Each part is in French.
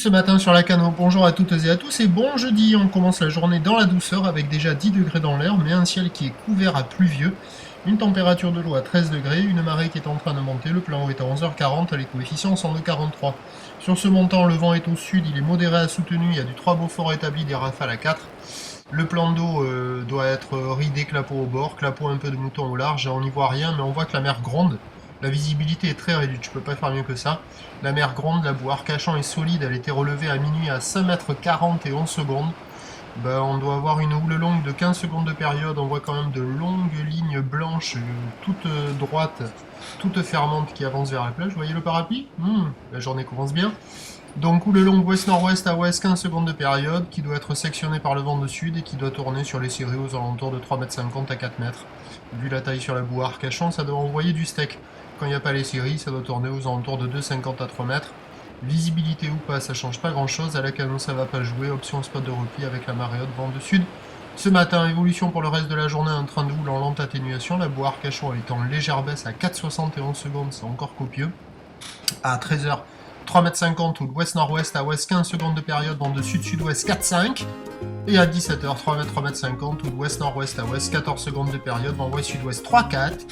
ce matin sur la Cano. Bonjour à toutes et à tous et bon jeudi. On commence la journée dans la douceur avec déjà 10 degrés dans l'air mais un ciel qui est couvert à pluvieux. Une température de l'eau à 13 degrés, une marée qui est en train de monter, le plan eau est à 11h40, les coefficients sont de 43. Sur ce montant, le vent est au sud, il est modéré à soutenu, il y a du 3 Beaufort établi, des rafales à 4. Le plan d'eau doit être ridé, clapot au bord, clapot un peu de mouton au large, on n'y voit rien mais on voit que la mer gronde. La visibilité est très réduite, je peux pas faire mieux que ça. La mer gronde, la boue Arcachon est solide, elle était relevée à minuit à 5,40 m et 11 secondes. On doit avoir une houle longue de 15 secondes de période, on voit quand même de longues lignes blanches, toutes droites, toutes fermantes qui avancent vers la plage. Vous voyez le parapluie La journée commence bien. Donc houle longue ouest-nord-ouest à ouest, 15 secondes de période, qui doit être sectionnée par le vent de sud et qui doit tourner sur les scieries aux alentours de 3,50 m à 4 mètres. Vu la taille sur la boue Arcachon, ça doit envoyer du steak. Quand il n'y a pas les scieries, ça doit tourner aux alentours de 2,50 à 3 mètres. Visibilité ou pas, ça change pas grand chose. À la Cano, ça va pas jouer. Option spot de repli avec la marée haute, vent de sud. Ce matin, évolution pour le reste de la journée, un train de houle en lente atténuation. La boue Arcachon est en légère baisse à 4,71 secondes, c'est encore copieux. À 13h, 3,50 m, ou ouest-nord-ouest à ouest, 15 secondes de période, vent de sud-sud-ouest 4,5. Et à 17h, 3,50 m, ou ouest-nord-ouest à ouest, 14 secondes de période, vent ouest-sud-ouest 3,4.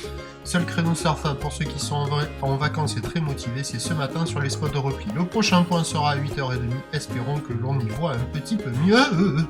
Seul créneau surfable pour ceux qui sont en vacances et très motivés, c'est ce matin sur les spots de repli. Le prochain point sera à 8h30, espérons que l'on y voit un petit peu mieux.